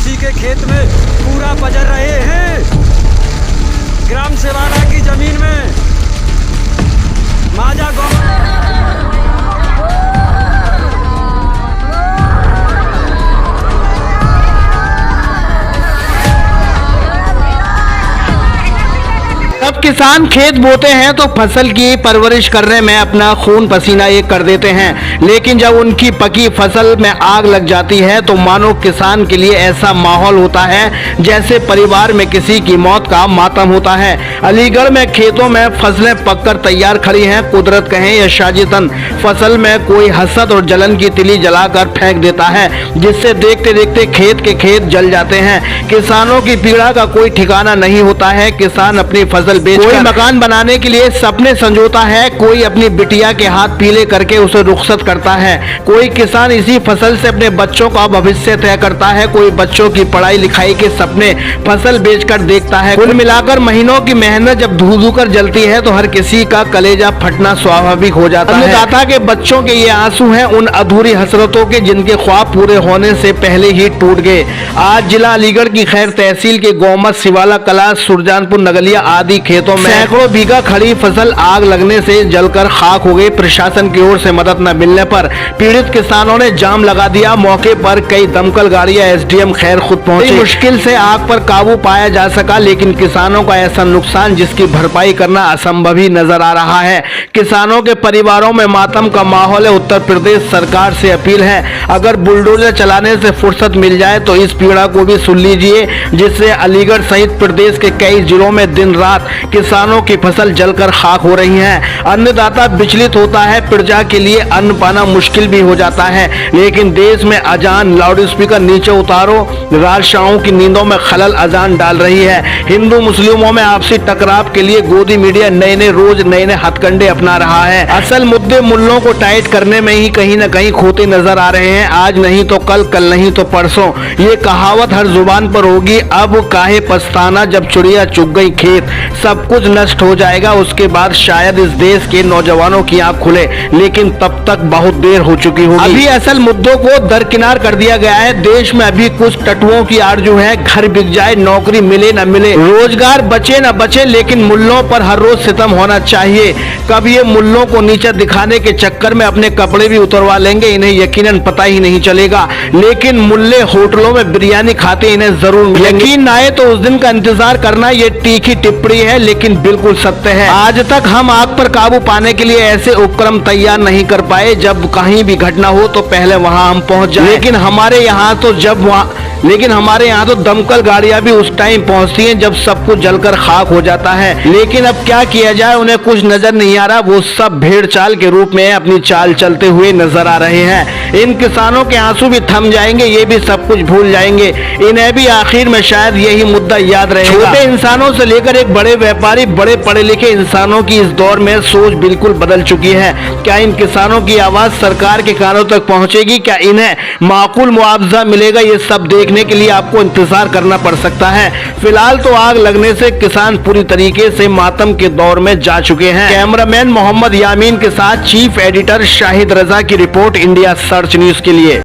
उसी के खेत में पूरा बजर रहे हैं। ग्राम सेवाना की जमीन में माजा जब किसान खेत बोते हैं तो फसल की परवरिश करने में अपना खून पसीना एक कर देते हैं, लेकिन जब उनकी पकी फसल में आग लग जाती है तो मानो किसान के लिए ऐसा माहौल होता है जैसे परिवार में किसी की मौत का मातम होता है। अलीगढ़ में खेतों में फसलें पककर तैयार खड़ी हैं। कुदरत कहें या शाजितन फसल में कोई हसद और जलन की तिली जलाकर फेंक देता है, जिससे देखते देखते खेत के खेत जल जाते हैं। किसानों की पीड़ा का कोई ठिकाना नहीं होता है। किसान अपनी फसल कोई मकान बनाने के लिए सपने संजोता है, कोई अपनी बिटिया के हाथ पीले करके उसे रुखसत करता है, कोई किसान इसी फसल से अपने बच्चों का भविष्य तय करता है, कोई बच्चों की पढ़ाई लिखाई के सपने फसल बेचकर देखता है। कुल मिलाकर महीनों की मेहनत जब धू कर जलती है तो हर किसी का कलेजा फटना स्वाभाविक हो जाता है। अन्नदाता के बच्चों के ये आंसू हैं उन अधूरी हसरतों के जिनके ख्वाब पूरे होने से पहले ही टूट गए। आज जिला अलीगढ़ की खैर तहसील के गौमत, सिवाला कला, सुरजानपुर, नगलिया आदि खेतों में सैकड़ों बीघा खड़ी फसल आग लगने से जलकर खाक हो गई। प्रशासन की ओर से मदद न मिलने पर पीड़ित किसानों ने जाम लगा दिया। मौके पर कई दमकल गाड़ियां, एसडीएम खैर खुद पहुंचे। मुश्किल से आग पर काबू पाया जा सका, लेकिन किसानों का ऐसा नुकसान जिसकी भरपाई करना असंभव ही नजर आ रहा है। किसानों के परिवारों में मातम का माहौल है। उत्तर प्रदेश सरकार से अपील है, अगर बुलडोजर चलाने से फुर्सत मिल जाए तो इस पीड़ा को भी सुन लीजिए, जिससे अलीगढ़ सहित प्रदेश के कई जिलों में दिन रात किसानों की फसल जलकर खाक हो रही है। अन्नदाता विचलित होता है, प्रजा के लिए अन्न पाना मुश्किल भी हो जाता है। लेकिन देश में अजान लाउडस्पीकर नीचे उतारो राजशाहों की नींदों में खलल अजान डाल रही है। हिंदू मुस्लिमों में आपसी टकराव के लिए गोदी मीडिया रोज नए नए हथकंडे अपना रहा है। असल मुद्दे मुल्लों को टाइट करने में ही कहीं न कहीं खोते नजर आ रहे हैं। आज नहीं तो कल, कल नहीं तो परसों, ये कहावत हर जुबान पर होगी। अब काहे पछताना जब चिड़िया चुग गई खेत, सब कुछ नष्ट हो जाएगा। उसके बाद शायद इस देश के नौजवानों की आंख खुले, लेकिन तब तक बहुत देर हो चुकी होगी। अभी असल मुद्दों को दरकिनार कर दिया गया है। देश में अभी कुछ टटुओं की आरजू है, घर बिक जाए, नौकरी मिले न मिले, रोजगार बचे न बचे, लेकिन मुल्लों पर हर रोज सितम होना चाहिए। कब ये मुल्लों को नीचा दिखाने के चक्कर में अपने कपड़े भी उतरवा लेंगे, इन्हें यकीनन पता ही नहीं चलेगा। लेकिन मुल्ले होटलों में बिरयानी खाते इन्हें जरूर यकीन आए तो उस दिन का इंतजार करना। ये तीखी टिप्पणी है, लेकिन बिल्कुल सत्य है। आज तक हम आग पर काबू पाने के लिए ऐसे उपक्रम तैयार नहीं कर पाए। जब कहीं भी घटना हो तो पहले वहां हम पहुंच जाएं। लेकिन हमारे यहाँ तो दमकल गाड़ियां भी उस टाइम पहुंचती हैं जब सब कुछ जलकर खाक हो जाता है। लेकिन अब क्या किया जाए, उन्हें कुछ नजर नहीं आ रहा। वो सब भेड़ चाल के रूप में अपनी चाल चलते हुए नजर आ रहे हैं। इन किसानों के आंसू भी थम जाएंगे, ये भी सब कुछ भूल जाएंगे। इन्हें भी आखिर में शायद यही मुद्दा याद रहेगा। छोटे इंसानों से लेकर एक बड़े व्यापारी, बड़े पढ़े लिखे इंसानों की इस दौर में सोच बिल्कुल बदल चुकी है। क्या इन किसानों की आवाज सरकार के कानों तक पहुंचेगी? क्या इन्हें माकूल मुआवजा मिलेगा? ये सब देखने के लिए आपको इंतजार करना पड़ सकता है। फिलहाल तो आग लगने से किसान पूरी तरीके से मातम के दौर में जा चुके हैं। कैमरामैन मोहम्मद यामीन के साथ चीफ एडिटर शाहिद रजा की रिपोर्ट, इंडिया सर्च न्यूज के लिए।